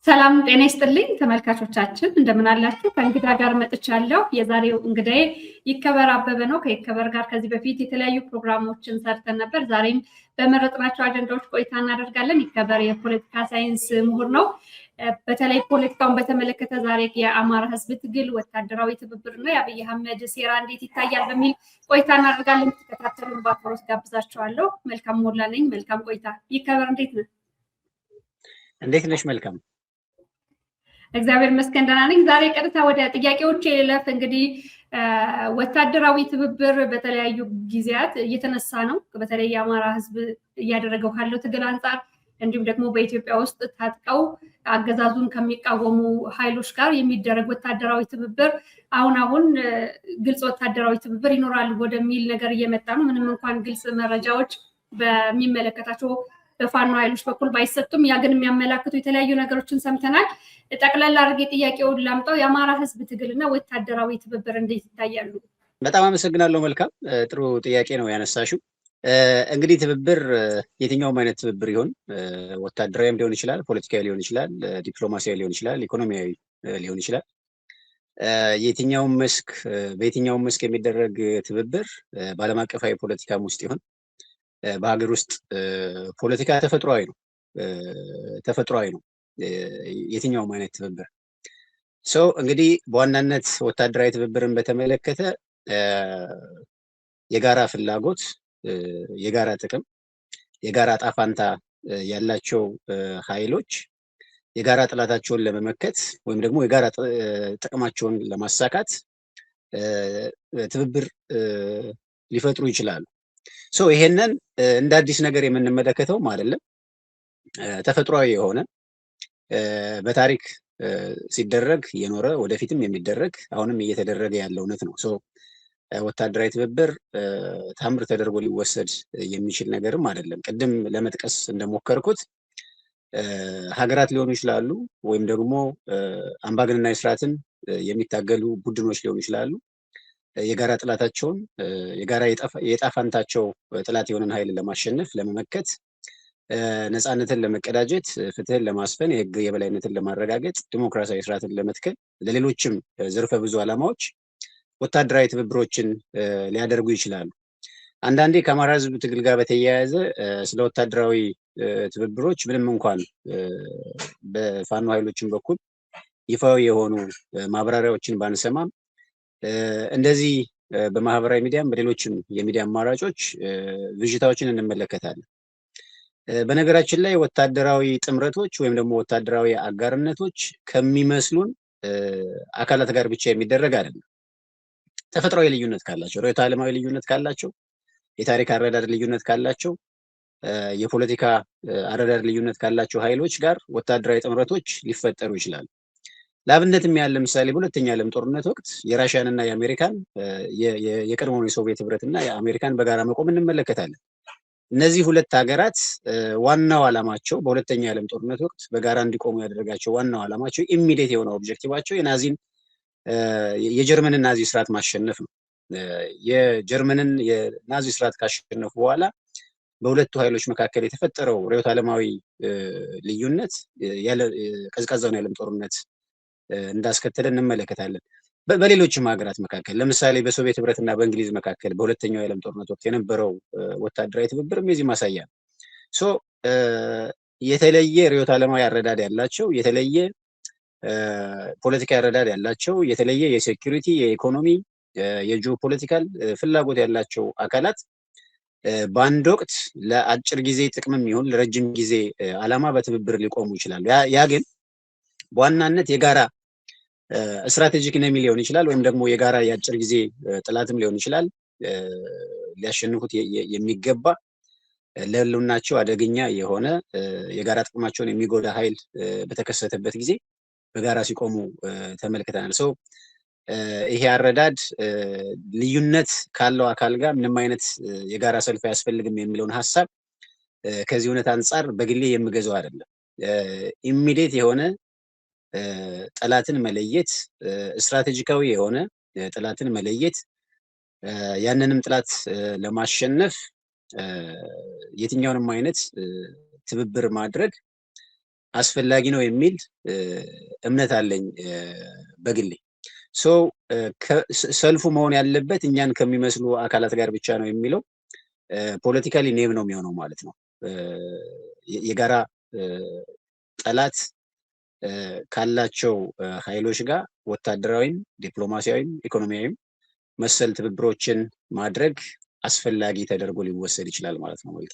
ሰላም ጤና ይስጥልኝ ተመልካቾቻችን እንደምን አላችሁ? ከእንግዳ ጋር መጥቻለሁ። የዛሬው እንግዳዬ ይከበር አበበ ነው። ከይከበር ጋር ከዚህ በፊት የተለያዩ ፕሮግራሞችን ሰርተን ነበር። ዛሬም በመረጥናቸው አጀንዳዎች ቆይታ እናደርጋለን። ይከበር የፖለቲካ ሳይንስ ምሁር ነው። በተለይ ፖለቲካውን በተመለከተ ዛሬ የአማራ ሕዝብ ትግል ወታደራዊ ትብብርና የአብይ አህመድ ሴራ እንዴት ይታያል በሚል ቆይታ እናደርጋለን። ተከታተሉን በአክብሮት ጋብዛችኋለሁ። መልካም ሞላ ነኝ። መልካም ቆይታ። ይከበር እንዴት ነህ? እንዴት ነሽ? መልካም እግዚአብሔር ይመስገን ደህና ነኝ። ዛሬ ቀጥታ ወደ ጥያቄዎች ልለፍ። እንግዲህ ወታደራዊ ትብብር በተለያዩ ጊዜያት እየተነሳ ነው። በተለይ የአማራ ህዝብ እያደረገው ካለው ትግል አንጻር እንዲሁም ደግሞ በኢትዮጵያ ውስጥ ታጥቀው አገዛዙን ከሚቃወሙ ኃይሎች ጋር የሚደረግ ወታደራዊ ትብብር አሁን ግልጽ ወታደራዊ ትብብር ይኖራል ወደሚል ነገር እየመጣ ነው። ምንም እንኳን ግልጽ መረጃዎች በሚመለከታቸው በፋኖ ኃይሎች በኩል ባይሰጡም ያ ግን የሚያመላክቱ የተለያዩ ነገሮችን ሰምተናል። ጠቅላላ አድርጌ ጥያቄውን ላምጣው። የአማራ ህዝብ ትግልና ወታደራዊ ትብብር እንዴት ይታያሉ? በጣም አመሰግናለሁ። መልካም ጥሩ ጥያቄ ነው ያነሳሽው። እንግዲህ ትብብር የትኛውም አይነት ትብብር ይሆን ወታደራዊም ሊሆን ይችላል፣ ፖለቲካዊ ሊሆን ይችላል፣ ዲፕሎማሲያዊ ሊሆን ይችላል፣ ኢኮኖሚያዊ ሊሆን ይችላል። በየትኛውም መስክ የሚደረግ ትብብር በዓለም አቀፋዊ ፖለቲካም ውስጥ ይሆን በሀገር ውስጥ ፖለቲካ ተፈጥሯዊ ነው። የትኛውም አይነት ትብብር እንግዲህ በዋናነት ወታደራዊ ትብብርን በተመለከተ የጋራ ፍላጎት፣ የጋራ ጥቅም፣ የጋራ ዕጣ ፈንታ ያላቸው ኃይሎች የጋራ ጠላታቸውን ለመመከት ወይም ደግሞ የጋራ ጥቅማቸውን ለማሳካት ትብብር ሊፈጥሩ ይችላሉ። ይሄንን እንደ አዲስ ነገር የምንመለከተውም አይደለም። ተፈጥሯዊ የሆነ በታሪክ ሲደረግ የኖረ ወደፊትም የሚደረግ አሁንም እየተደረገ ያለ እውነት ነው። ወታደራዊ ትብብር ታምር ተደርጎ ሊወሰድ የሚችል ነገርም አይደለም። ቅድም ለመጥቀስ እንደሞከርኩት ሀገራት ሊሆኑ ይችላሉ፣ ወይም ደግሞ አምባገነናዊ ስርዓትን የሚታገሉ ቡድኖች ሊሆኑ ይችላሉ። የጋራ ጥላታቸውን የጋራ የዕጣ ፈንታቸው ጥላት የሆነን ኃይል ለማሸነፍ ለመመከት፣ ነፃነትን ለመቀዳጀት፣ ፍትህን ለማስፈን፣ የህግ የበላይነትን ለማረጋገጥ፣ ዲሞክራሲያዊ ስርዓትን ለመትከል፣ ለሌሎችም ዘርፈ ብዙ ዓላማዎች ወታደራዊ ትብብሮችን ሊያደርጉ ይችላሉ። አንዳንዴ ከአማራ ህዝብ ትግል ጋር በተያያዘ ስለ ወታደራዊ ትብብሮች ምንም እንኳን በፋኖ ኃይሎችን በኩል ይፋዊ የሆኑ ማብራሪያዎችን ባንሰማም እንደዚህ በማህበራዊ ሚዲያም በሌሎችም የሚዲያ አማራጮች ብዥታዎችን እንመለከታለን። በነገራችን ላይ ወታደራዊ ጥምረቶች ወይም ደግሞ ወታደራዊ አጋርነቶች ከሚመስሉን አካላት ጋር ብቻ የሚደረግ አይደለም። ተፈጥሯዊ ልዩነት ካላቸው፣ ርዕዮተ ዓለማዊ ልዩነት ካላቸው፣ የታሪክ አረዳድ ልዩነት ካላቸው፣ የፖለቲካ አረዳድ ልዩነት ካላቸው ኃይሎች ጋር ወታደራዊ ጥምረቶች ሊፈጠሩ ይችላሉ። ለአብነትም ያህል ለምሳሌ በሁለተኛ ዓለም ጦርነት ወቅት የራሽያን እና የአሜሪካን የቀድሞውን የሶቪየት ህብረትና የአሜሪካን በጋራ መቆም እንመለከታለን። እነዚህ ሁለት ሀገራት ዋናው ዓላማቸው በሁለተኛ ዓለም ጦርነት ወቅት በጋራ እንዲቆሙ ያደረጋቸው ዋናው ዓላማቸው ኢሚዲየት የሆነ ኦብጀክቲቫቸው የጀርመንን ናዚ ስርዓት ማሸነፍ ነው። የጀርመንን የናዚ ስርዓት ካሸነፉ በኋላ በሁለቱ ኃይሎች መካከል የተፈጠረው ርዕዮተ ዓለማዊ ልዩነት ቀዝቃዛውን የዓለም ጦርነት እንዳስከተለ እንመለከታለን። በሌሎችም ሀገራት መካከል ለምሳሌ በሶቪየት ህብረትና በእንግሊዝ መካከል በሁለተኛው የዓለም ጦርነት ወቅት የነበረው ወታደራዊ ትብብርም የዚህ ማሳያ ነው። የተለየ ርዕዮተ ዓለማዊ አረዳድ ያላቸው፣ የተለየ ፖለቲካ አረዳድ ያላቸው፣ የተለየ የሴኩሪቲ፣ የኢኮኖሚ፣ የጂኦፖለቲካል ፍላጎት ያላቸው አካላት በአንድ ወቅት ለአጭር ጊዜ ጥቅምም ይሁን ለረጅም ጊዜ ዓላማ በትብብር ሊቆሙ ይችላሉ። ያ ግን በዋናነት የጋራ ስትራቴጂክ ኢነሚ ሊሆን ይችላል፣ ወይም ደግሞ የጋራ የአጭር ጊዜ ጥላትም ሊሆን ይችላል። ሊያሸንፉት የሚገባ ለህልውናቸው አደገኛ የሆነ የጋራ ጥቅማቸውን የሚጎዳ ኃይል በተከሰተበት ጊዜ በጋራ ሲቆሙ ተመልክተናል። ይሄ አረዳድ ልዩነት ካለው አካል ጋር ምንም አይነት የጋራ ሰልፍ አያስፈልግም የሚለውን ሀሳብ ከዚህ እውነት አንጻር በግሌ የምገዛው አይደለም። ኢሚዲየት የሆነ ጠላትን መለየት፣ ስትራቴጂካዊ የሆነ ጠላትን መለየት፣ ያንንም ጠላት ለማሸነፍ የትኛውንም አይነት ትብብር ማድረግ አስፈላጊ ነው የሚል እምነት አለኝ በግሌ። ሶ ሰልፉ መሆን ያለበት እኛን ከሚመስሉ አካላት ጋር ብቻ ነው የሚለው ፖለቲካሊ ኔም ነው የሚሆነው ማለት ነው። የጋራ ጠላት ካላቸው ኃይሎች ጋር ወታደራዊም፣ ዲፕሎማሲያዊም፣ ኢኮኖሚያዊም መሰል ትብብሮችን ማድረግ አስፈላጊ ተደርጎ ሊወሰድ ይችላል ማለት ነው። ማለት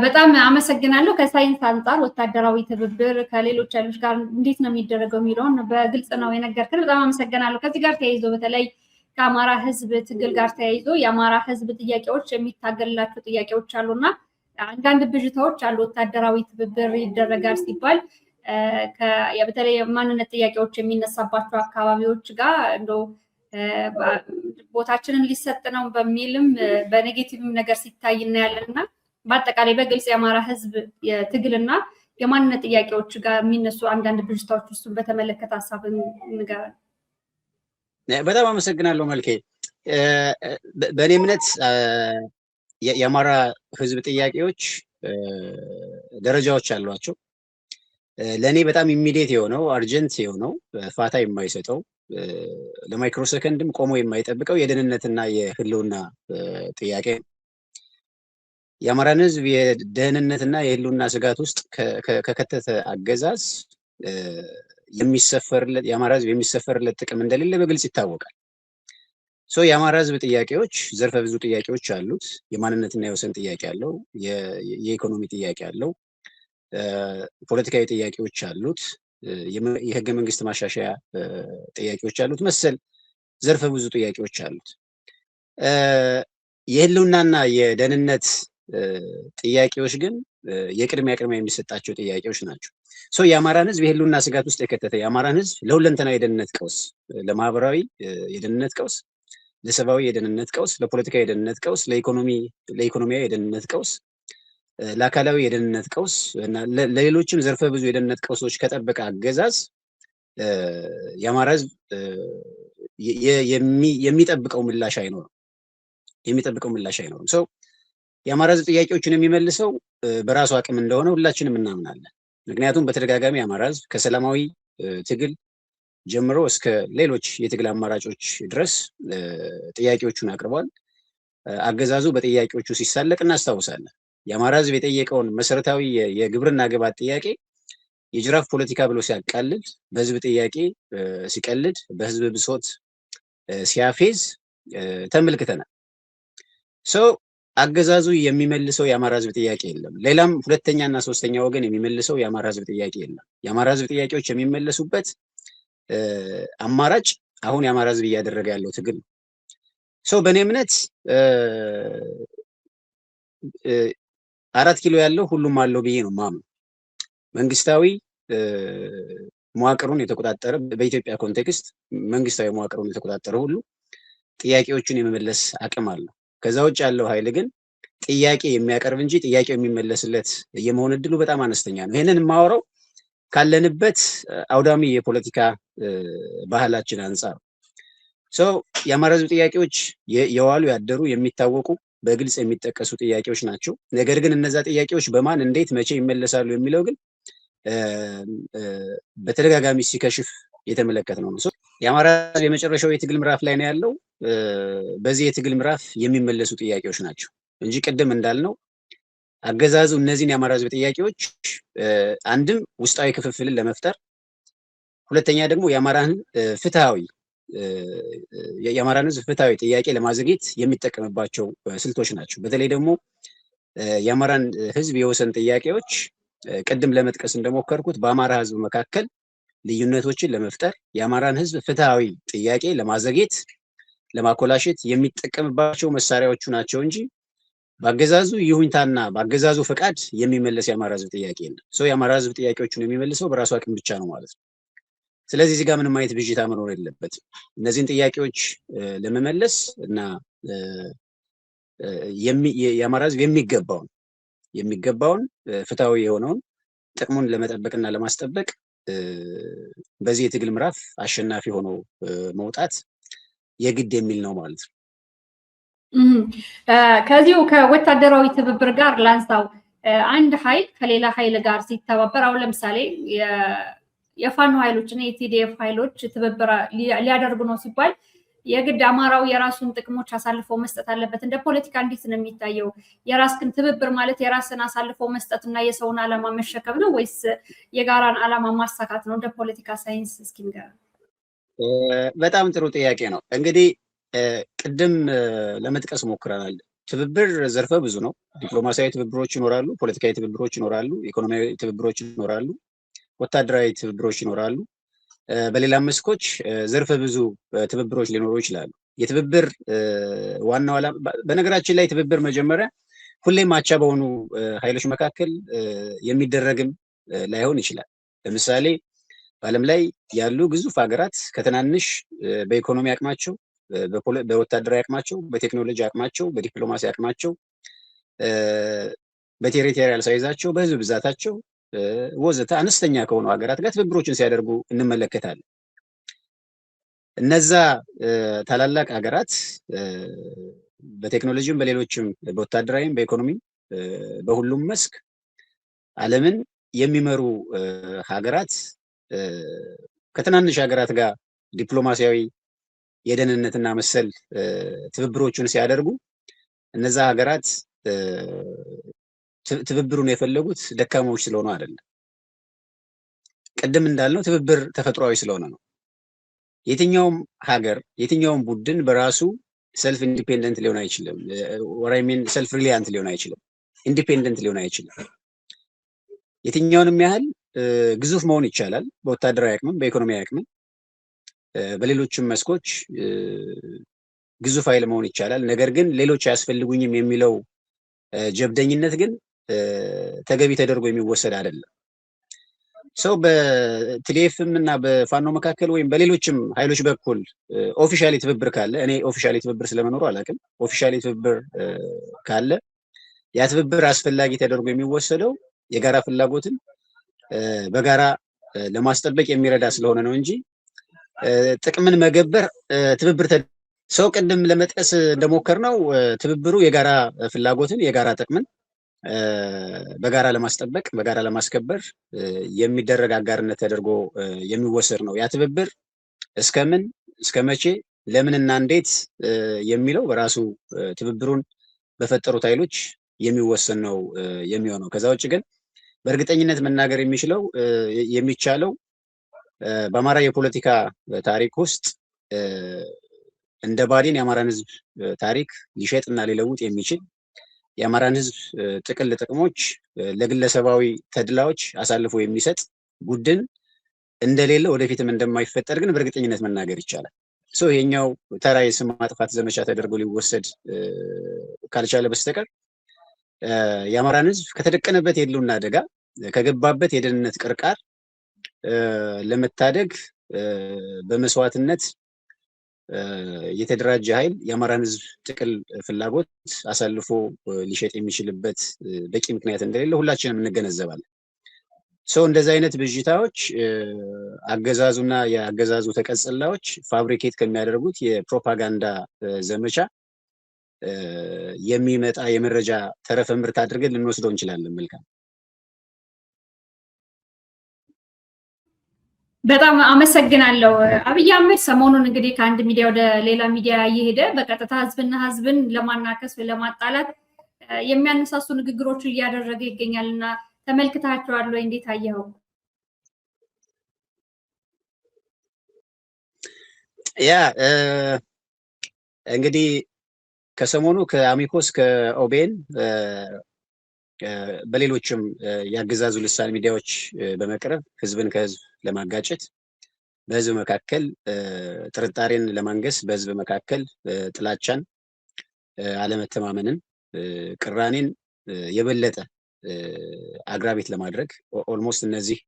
በጣም አመሰግናለሁ። ከሳይንስ አንጻር ወታደራዊ ትብብር ከሌሎች ኃይሎች ጋር እንዴት ነው የሚደረገው የሚለውን በግልጽ ነው የነገርከን። በጣም አመሰግናለሁ። ከዚህ ጋር ተያይዞ በተለይ ከአማራ ሕዝብ ትግል ጋር ተያይዞ የአማራ ሕዝብ ጥያቄዎች የሚታገልላቸው ጥያቄዎች አሉና አንዳንድ ብዥታዎች አሉ። ወታደራዊ ትብብር ይደረጋል ሲባል በተለይ ማንነት ጥያቄዎች የሚነሳባቸው አካባቢዎች ጋር እንደው ቦታችንን ሊሰጥ ነው በሚልም በኔጌቲቭም ነገር ሲታይ እናያለን እና በአጠቃላይ በግልጽ የአማራ ሕዝብ የትግልና የማንነት ጥያቄዎች ጋር የሚነሱ አንዳንድ ብዥታዎች እሱን በተመለከተ ሀሳብ ንገረን። በጣም አመሰግናለሁ መልኬ። በእኔ እምነት የአማራ ሕዝብ ጥያቄዎች ደረጃዎች አሏቸው። ለእኔ በጣም ኢሚዲየት የሆነው አርጀንት የሆነው ፋታ የማይሰጠው ለማይክሮ ሰከንድም ቆሞ የማይጠብቀው የደህንነትና የህልውና ጥያቄ ነው። የአማራን ሕዝብ የደህንነትና የህልውና ስጋት ውስጥ ከከተተ አገዛዝ የሚሰፈርለት የአማራ ሕዝብ የሚሰፈርለት ጥቅም እንደሌለ በግልጽ ይታወቃል። የአማራ ሕዝብ ጥያቄዎች ዘርፈ ብዙ ጥያቄዎች አሉት። የማንነትና የወሰን ጥያቄ አለው። የኢኮኖሚ ጥያቄ አለው። ፖለቲካዊ ጥያቄዎች አሉት። የህገ መንግስት ማሻሻያ ጥያቄዎች አሉት። መሰል ዘርፈ ብዙ ጥያቄዎች አሉት። የህልውናና የደህንነት ጥያቄዎች ግን የቅድሚያ የሚሰጣቸው ጥያቄዎች ናቸው። የአማራን ሕዝብ የህልውና ስጋት ውስጥ የከተተ የአማራን ሕዝብ ለሁለንተናዊ የደህንነት ቀውስ፣ ለማህበራዊ የደህንነት ቀውስ፣ ለሰብአዊ የደህንነት ቀውስ፣ ለፖለቲካዊ የደህንነት ቀውስ፣ ለኢኮኖሚያዊ የደህንነት ቀውስ፣ ለአካላዊ የደህንነት ቀውስ እና ለሌሎችም ዘርፈ ብዙ የደህንነት ቀውሶች ከጠበቀ አገዛዝ የአማራ ሕዝብ የሚጠብቀው ምላሽ አይኖርም። የአማራ ሕዝብ ጥያቄዎችን የሚመልሰው በራሱ አቅም እንደሆነ ሁላችንም እናምናለን። ምክንያቱም በተደጋጋሚ የአማራ ሕዝብ ከሰላማዊ ትግል ጀምሮ እስከ ሌሎች የትግል አማራጮች ድረስ ጥያቄዎቹን አቅርቧል። አገዛዙ በጥያቄዎቹ ሲሳለቅ እናስታውሳለን። የአማራ ሕዝብ የጠየቀውን መሰረታዊ የግብርና ግብዓት ጥያቄ የጅራፍ ፖለቲካ ብሎ ሲያቃልል፣ በህዝብ ጥያቄ ሲቀልድ፣ በህዝብ ብሶት ሲያፌዝ ተመልክተናል። አገዛዙ የሚመልሰው የአማራ ሕዝብ ጥያቄ የለም። ሌላም ሁለተኛና ሶስተኛ ወገን የሚመልሰው የአማራ ሕዝብ ጥያቄ የለም። የአማራ ሕዝብ ጥያቄዎች የሚመለሱበት አማራጭ አሁን የአማራ ሕዝብ እያደረገ ያለው ትግል ነው። በእኔ እምነት 4 ኪሎ ያለው ሁሉም አለው ብዬ ነው ማምነው። መንግስታዊ መዋቅሩን የተቆጣጠረ በኢትዮጵያ ኮንቴክስት መንግስታዊ መዋቅሩን የተቆጣጠረ ሁሉ ጥያቄዎችን የመመለስ አቅም አለው። ከዛ ውጭ ያለው ኃይል ግን ጥያቄ የሚያቀርብ እንጂ ጥያቄው የሚመለስለት የመሆን እድሉ በጣም አነስተኛ ነው። ይህንን የማወራው ካለንበት አውዳሚ የፖለቲካ ባህላችን አንጻር የአማራ ሕዝብ ጥያቄዎች የዋሉ ያደሩ የሚታወቁ በግልጽ የሚጠቀሱ ጥያቄዎች ናቸው። ነገር ግን እነዛ ጥያቄዎች በማን እንዴት መቼ ይመለሳሉ የሚለው ግን በተደጋጋሚ ሲከሽፍ የተመለከትነው ነው። የአማራ ሕዝብ የመጨረሻው የትግል ምዕራፍ ላይ ነው ያለው። በዚህ የትግል ምዕራፍ የሚመለሱ ጥያቄዎች ናቸው እንጂ ቅድም እንዳልነው አገዛዙ እነዚህን የአማራ ሕዝብ ጥያቄዎች አንድም ውስጣዊ ክፍፍልን ለመፍጠር፣ ሁለተኛ ደግሞ የአማራን ሕዝብ ፍትሃዊ ጥያቄ ለማዘግየት የሚጠቀምባቸው ስልቶች ናቸው። በተለይ ደግሞ የአማራን ሕዝብ የወሰን ጥያቄዎች ቅድም ለመጥቀስ እንደሞከርኩት በአማራ ሕዝብ መካከል ልዩነቶችን ለመፍጠር የአማራን ሕዝብ ፍትሃዊ ጥያቄ ለማዘግየት፣ ለማኮላሸት የሚጠቀምባቸው መሳሪያዎቹ ናቸው እንጂ በአገዛዙ ይሁንታና በአገዛዙ ፈቃድ የሚመለስ የአማራ ሕዝብ ጥያቄ የለም። የአማራ ሕዝብ ጥያቄዎችን የሚመልሰው በራሱ አቅም ብቻ ነው ማለት ነው። ስለዚህ እዚህ ጋር ምንም አይነት ብዥታ መኖር የለበትም። እነዚህን ጥያቄዎች ለመመለስ እና የአማራ ሕዝብ የሚገባውን ፍትሃዊ የሆነውን ጥቅሙን ለመጠበቅና ለማስጠበቅ በዚህ የትግል ምዕራፍ አሸናፊ ሆኖ መውጣት የግድ የሚል ነው ማለት ነው። ከዚሁ ከወታደራዊ ትብብር ጋር ላንሳው። አንድ ኃይል ከሌላ ኃይል ጋር ሲተባበር አሁን ለምሳሌ የፋኖ ኃይሎች እና የቲዲኤፍ ኃይሎች ትብብር ሊያደርጉ ነው ሲባል የግድ አማራው የራሱን ጥቅሞች አሳልፎ መስጠት አለበት? እንደ ፖለቲካ እንዴት ነው የሚታየው? የራስን ትብብር ማለት የራስን አሳልፎ መስጠት እና የሰውን ዓላማ መሸከም ነው ወይስ የጋራን ዓላማ ማሳካት ነው? እንደ ፖለቲካ ሳይንስ እስኪ ንገረን። በጣም ጥሩ ጥያቄ ነው። እንግዲህ ቅድም ለመጥቀስ ሞክረናል። ትብብር ዘርፈ ብዙ ነው። ዲፕሎማሲያዊ ትብብሮች ይኖራሉ፣ ፖለቲካዊ ትብብሮች ይኖራሉ፣ ኢኮኖሚያዊ ትብብሮች ይኖራሉ፣ ወታደራዊ ትብብሮች ይኖራሉ። በሌላ መስኮች ዘርፈ ብዙ ትብብሮች ሊኖሩ ይችላሉ። የትብብር ዋናው ዓላማ በነገራችን ላይ ትብብር መጀመሪያ ሁሌም አቻ በሆኑ ኃይሎች መካከል የሚደረግም ላይሆን ይችላል። ለምሳሌ በዓለም ላይ ያሉ ግዙፍ ሀገራት ከትናንሽ በኢኮኖሚ አቅማቸው፣ በወታደራዊ አቅማቸው፣ በቴክኖሎጂ አቅማቸው፣ በዲፕሎማሲ አቅማቸው፣ በቴሪቶሪያል ሳይዛቸው፣ በህዝብ ብዛታቸው ወዘተ አነስተኛ ከሆኑ ሀገራት ጋር ትብብሮችን ሲያደርጉ እንመለከታለን። እነዛ ታላላቅ ሀገራት በቴክኖሎጂም፣ በሌሎችም፣ በወታደራዊም፣ በኢኮኖሚም በሁሉም መስክ ዓለምን የሚመሩ ሀገራት ከትናንሽ ሀገራት ጋር ዲፕሎማሲያዊ የደህንነትና መሰል ትብብሮችን ሲያደርጉ እነዛ ሀገራት ትብብሩን የፈለጉት ደካማዎች ስለሆኑ አይደለም። ቅድም እንዳልነው ትብብር ተፈጥሯዊ ስለሆነ ነው። የትኛውም ሀገር የትኛውም ቡድን በራሱ ሰልፍ ኢንዲፔንደንት ሊሆን አይችልም። ወራይሜን ሰልፍ ሪሊያንት ሊሆን አይችልም። ኢንዲፔንደንት ሊሆን አይችልም። የትኛውንም ያህል ግዙፍ መሆን ይቻላል፣ በወታደራዊ አቅምም፣ በኢኮኖሚያዊ አቅምም፣ በሌሎችም መስኮች ግዙፍ ኃይል መሆን ይቻላል። ነገር ግን ሌሎች አያስፈልጉኝም የሚለው ጀብደኝነት ግን ተገቢ ተደርጎ የሚወሰድ አይደለም። ሰው በቲዲኤፍም እና በፋኖ መካከል ወይም በሌሎችም ኃይሎች በኩል ኦፊሻሊ ትብብር ካለ፣ እኔ ኦፊሻሊ ትብብር ስለመኖሩ አላውቅም። ኦፊሻሊ ትብብር ካለ ያ ትብብር አስፈላጊ ተደርጎ የሚወሰደው የጋራ ፍላጎትን በጋራ ለማስጠበቅ የሚረዳ ስለሆነ ነው እንጂ ጥቅምን መገበር ትብብር ሰው ቅድም ለመጥቀስ እንደሞከርነው ትብብሩ የጋራ ፍላጎትን የጋራ ጥቅምን በጋራ ለማስጠበቅ በጋራ ለማስከበር የሚደረግ አጋርነት ተደርጎ የሚወሰድ ነው። ያ ትብብር እስከምን እስከ መቼ ለምንና እንዴት የሚለው በራሱ ትብብሩን በፈጠሩት ኃይሎች የሚወሰን ነው የሚሆነው። ከዛ ውጭ ግን በእርግጠኝነት መናገር የሚቻለው በአማራ የፖለቲካ ታሪክ ውስጥ እንደ ባዲን የአማራን ሕዝብ ታሪክ ሊሸጥና ሊለውጥ የሚችል የአማራን ሕዝብ ጥቅል ጥቅሞች ለግለሰባዊ ተድላዎች አሳልፎ የሚሰጥ ቡድን እንደሌለ ወደፊትም እንደማይፈጠር ግን በእርግጠኝነት መናገር ይቻላል። ይሄኛው ተራ የስም ማጥፋት ዘመቻ ተደርጎ ሊወሰድ ካልቻለ በስተቀር የአማራን ሕዝብ ከተደቀነበት የህልውና አደጋ ከገባበት የደህንነት ቅርቃር ለመታደግ በመስዋዕትነት የተደራጀ ኃይል የአማራን ሕዝብ ጥቅል ፍላጎት አሳልፎ ሊሸጥ የሚችልበት በቂ ምክንያት እንደሌለ ሁላችንም እንገነዘባለን። እንደዚህ አይነት ብዥታዎች አገዛዙና የአገዛዙ ተቀጽላዎች ፋብሪኬት ከሚያደርጉት የፕሮፓጋንዳ ዘመቻ የሚመጣ የመረጃ ተረፈ ምርት አድርገን ልንወስደው እንችላለን። መልካም፣ በጣም አመሰግናለሁ። አብይ አህመድ ሰሞኑን እንግዲህ ከአንድ ሚዲያ ወደ ሌላ ሚዲያ እየሄደ በቀጥታ ህዝብና ህዝብን ለማናከስ ወይ ለማጣላት የሚያነሳሱ ንግግሮችን እያደረገ ይገኛል እና ተመልክታቸዋል ወይ? እንዴት አየኸው? ያ እንግዲህ ከሰሞኑ ከአሚኮስ ከኦቤን በሌሎችም ያገዛዙ ልሳን ሚዲያዎች በመቅረብ ህዝብን ከህዝብ ለማጋጨት በህዝብ መካከል ጥርጣሬን ለማንገስ በህዝብ መካከል ጥላቻን፣ አለመተማመንን፣ ቅራኔን የበለጠ አግራቤት ለማድረግ ኦልሞስት እነዚህ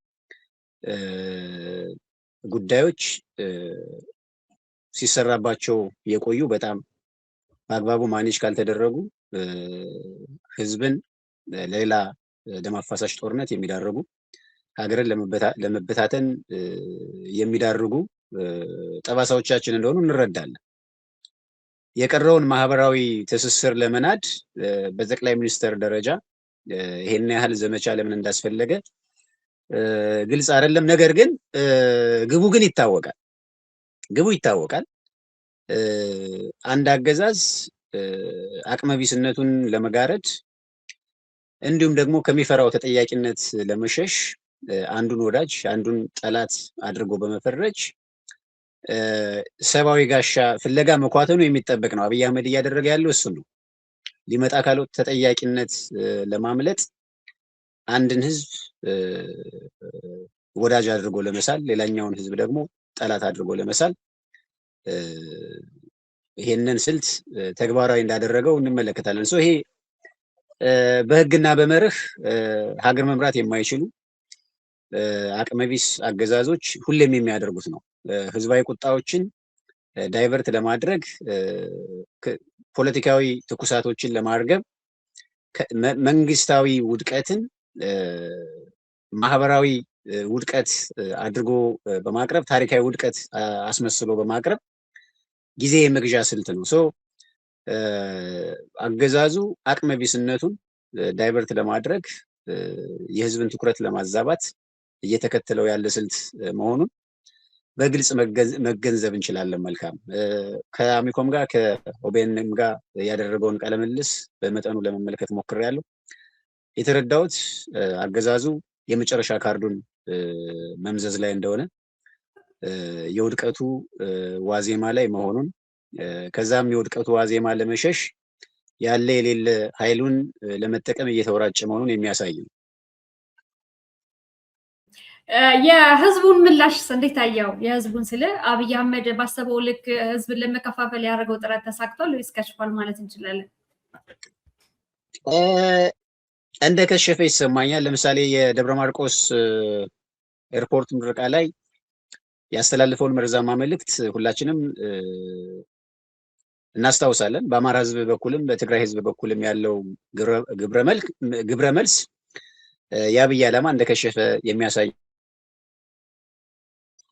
ጉዳዮች ሲሰራባቸው የቆዩ በጣም በአግባቡ ማኔጅ ካልተደረጉ ህዝብን ለሌላ ደም አፋሳሽ ጦርነት የሚዳርጉ ሀገርን ለመበታተን የሚዳርጉ ጠባሳዎቻችን እንደሆኑ እንረዳለን። የቀረውን ማህበራዊ ትስስር ለመናድ በጠቅላይ ሚኒስትር ደረጃ ይሄን ያህል ዘመቻ ለምን እንዳስፈለገ ግልጽ አይደለም። ነገር ግን ግቡ ግን ይታወቃል። ግቡ ይታወቃል። አንድ አገዛዝ አቅመቢስነቱን ለመጋረድ እንዲሁም ደግሞ ከሚፈራው ተጠያቂነት ለመሸሽ አንዱን ወዳጅ አንዱን ጠላት አድርጎ በመፈረጅ ሰብአዊ ጋሻ ፍለጋ መኳተኑ የሚጠበቅ ነው። አብይ አህመድ እያደረገ ያለው እሱ ነው። ሊመጣ ካለው ተጠያቂነት ለማምለጥ አንድን ህዝብ ወዳጅ አድርጎ ለመሳል፣ ሌላኛውን ህዝብ ደግሞ ጠላት አድርጎ ለመሳል ይሄንን ስልት ተግባራዊ እንዳደረገው እንመለከታለን። ይሄ በህግና በመርህ ሀገር መምራት የማይችሉ አቅመቢስ አገዛዞች ሁሌም የሚያደርጉት ነው። ህዝባዊ ቁጣዎችን ዳይቨርት ለማድረግ ፖለቲካዊ ትኩሳቶችን ለማርገብ መንግስታዊ ውድቀትን ማህበራዊ ውድቀት አድርጎ በማቅረብ ታሪካዊ ውድቀት አስመስሎ በማቅረብ ጊዜ የመግዣ ስልት ነው። አገዛዙ አቅመቢስነቱን ዳይቨርት ለማድረግ የህዝብን ትኩረት ለማዛባት እየተከተለው ያለ ስልት መሆኑን በግልጽ መገንዘብ እንችላለን። መልካም ከአሚኮም ጋር ከኦቤንም ጋር ያደረገውን ቃለ ምልልስ በመጠኑ ለመመልከት ሞክሬያለሁ። የተረዳሁት አገዛዙ የመጨረሻ ካርዱን መምዘዝ ላይ እንደሆነ፣ የውድቀቱ ዋዜማ ላይ መሆኑን፣ ከዛም የውድቀቱ ዋዜማ ለመሸሽ ያለ የሌለ ኃይሉን ለመጠቀም እየተወራጨ መሆኑን የሚያሳይ ነው። የህዝቡን ምላሽ እንዴት ታየው? የህዝቡን ስለ አብይ አህመድ ባሰበው ልክ ህዝብን ለመከፋፈል ያደረገው ጥረት ተሳክቷል ወይስ ከሽፏል ማለት እንችላለን? እንደ ከሸፈ ይሰማኛል። ለምሳሌ የደብረ ማርቆስ ኤርፖርት ምረቃ ላይ ያስተላልፈውን መርዛማ መልእክት ሁላችንም እናስታውሳለን። በአማራ ህዝብ በኩልም በትግራይ ህዝብ በኩልም ያለው ግብረ መልስ የአብይ ዓላማ እንደከሸፈ የሚያሳይ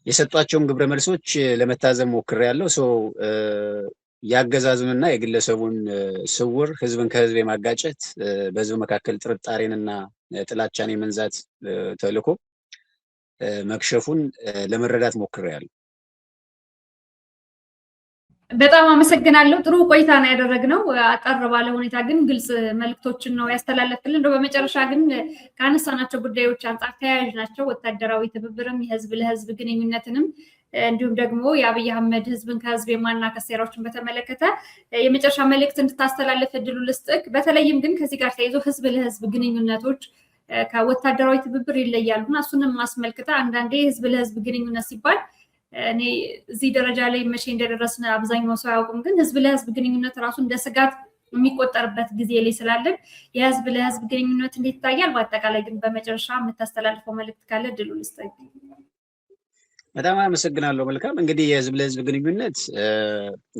የሰጧቸውን ግብረ መልሶች ለመታዘብ ሞክሬያለሁ። ያገዛዙንና የግለሰቡን ስውር ህዝብን ከህዝብ የማጋጨት በህዝብ መካከል ጥርጣሬንና ጥላቻን የመንዛት ተልዕኮ መክሸፉን ለመረዳት ሞክሬያለሁ። በጣም አመሰግናለሁ። ጥሩ ቆይታ ነው ያደረግነው። አጠር ባለ ሁኔታ ግን ግልጽ መልእክቶችን ነው ያስተላለፍልን። እንደው በመጨረሻ ግን ካነሳናቸው ጉዳዮች አንጻር ተያያዥ ናቸው። ወታደራዊ ትብብርም የህዝብ ለህዝብ ግንኙነትንም እንዲሁም ደግሞ የአብይ አህመድ ህዝብን ከህዝብ የማናከስ ሴራዎችን በተመለከተ የመጨረሻ መልእክት እንድታስተላልፍ እድሉ ልስጥክ። በተለይም ግን ከዚህ ጋር ተያይዞ ህዝብ ለህዝብ ግንኙነቶች ከወታደራዊ ትብብር ይለያሉና እሱንም ማስመልክተ አንዳንዴ ህዝብ ለህዝብ ግንኙነት ሲባል እኔ እዚህ ደረጃ ላይ መቼ እንደደረስን አብዛኛው ሰው አያውቅም። ግን ህዝብ ለህዝብ ግንኙነት ራሱ እንደ ስጋት የሚቆጠርበት ጊዜ ላይ ስላለን የህዝብ ለህዝብ ግንኙነት እንዴት ይታያል? በአጠቃላይ ግን በመጨረሻ የምታስተላልፈው መልእክት ካለ እድሉ ልስጥክ። በጣም አመሰግናለሁ። መልካም እንግዲህ የህዝብ ለህዝብ ግንኙነት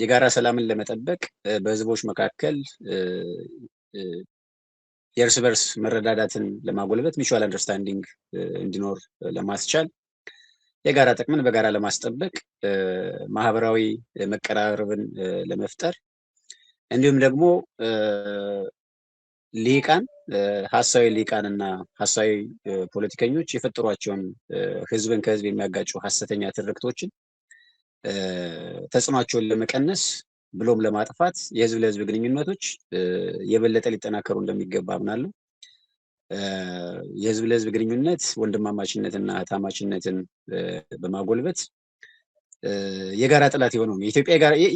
የጋራ ሰላምን ለመጠበቅ በህዝቦች መካከል የእርስ በርስ መረዳዳትን ለማጎልበት ሚቹዋል አንደርስታንዲንግ እንዲኖር ለማስቻል የጋራ ጥቅምን በጋራ ለማስጠበቅ ማህበራዊ መቀራረብን ለመፍጠር እንዲሁም ደግሞ ሊቃን ሀሳዊ ሊቃንና ሀሳዊ ፖለቲከኞች የፈጠሯቸውን ህዝብን ከህዝብ የሚያጋጩ ሀሰተኛ ትርክቶችን ተጽዕኗቸውን ለመቀነስ ብሎም ለማጥፋት የህዝብ ለህዝብ ግንኙነቶች የበለጠ ሊጠናከሩ እንደሚገባ አምናለሁ። የህዝብ ለህዝብ ግንኙነት ወንድማማችነትና እህትማማችነትን በማጎልበት የጋራ ጠላት የሆነውን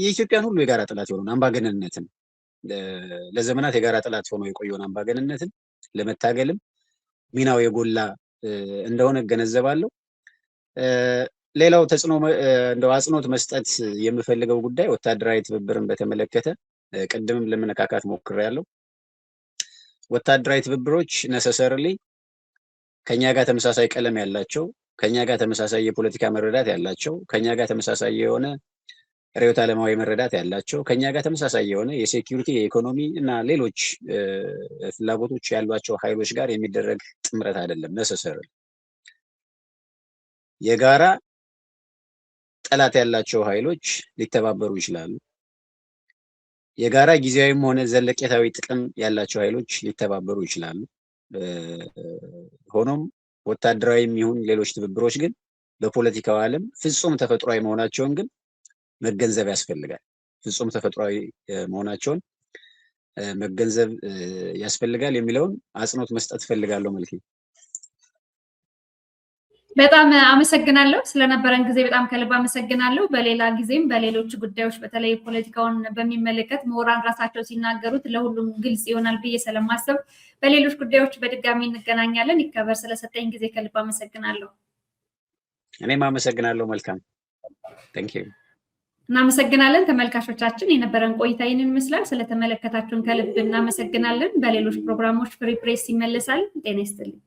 የኢትዮጵያን ሁሉ የጋራ ጠላት የሆነውን አምባገነንነትን ለዘመናት የጋራ ጠላት ሆኖ የቆየውን አምባገነንነትን ለመታገልም ሚናው የጎላ እንደሆነ እገነዘባለሁ። ሌላው ተጽዕኖ እንደው አጽንኦት መስጠት የምፈልገው ጉዳይ ወታደራዊ ትብብርን በተመለከተ ቅድምም ለመነካካት ሞክሬያለሁ። ወታደራዊ ትብብሮች ነሰሰርሊ ከኛ ጋር ተመሳሳይ ቀለም ያላቸው፣ ከኛ ጋር ተመሳሳይ የፖለቲካ መረዳት ያላቸው፣ ከኛ ጋር ተመሳሳይ የሆነ ርዕዮተ ዓለማዊ መረዳት ያላቸው፣ ከኛ ጋር ተመሳሳይ የሆነ የሴኩሪቲ የኢኮኖሚ እና ሌሎች ፍላጎቶች ያሏቸው ኃይሎች ጋር የሚደረግ ጥምረት አይደለም። ነሰሰርሊ የጋራ ጠላት ያላቸው ኃይሎች ሊተባበሩ ይችላሉ። የጋራ ጊዜያዊም ሆነ ዘለቄታዊ ጥቅም ያላቸው ኃይሎች ሊተባበሩ ይችላሉ። ሆኖም ወታደራዊም ይሁን ሌሎች ትብብሮች ግን በፖለቲካው ዓለም ፍጹም ተፈጥሯዊ መሆናቸውን ግን መገንዘብ ያስፈልጋል። ፍጹም ተፈጥሯዊ መሆናቸውን መገንዘብ ያስፈልጋል የሚለውን አጽንኦት መስጠት ፈልጋለሁ ማለት ነው። በጣም አመሰግናለሁ ስለነበረን ጊዜ በጣም ከልብ አመሰግናለሁ። በሌላ ጊዜም በሌሎች ጉዳዮች በተለይ ፖለቲካውን በሚመለከት ምሁራን ራሳቸው ሲናገሩት ለሁሉም ግልጽ ይሆናል ብዬ ስለማስብ በሌሎች ጉዳዮች በድጋሚ እንገናኛለን። ይከበር። ስለሰጠኝ ጊዜ ከልብ አመሰግናለሁ። እኔም አመሰግናለሁ። መልካም ታንክ ዩ። እናመሰግናለን። ተመልካቾቻችን የነበረን ቆይታ ይህንን ይመስላል። ስለተመለከታችሁን ከልብ እናመሰግናለን። በሌሎች ፕሮግራሞች ፍሪ ፕሬስ ይመለሳል። ጤና ይስጥልኝ።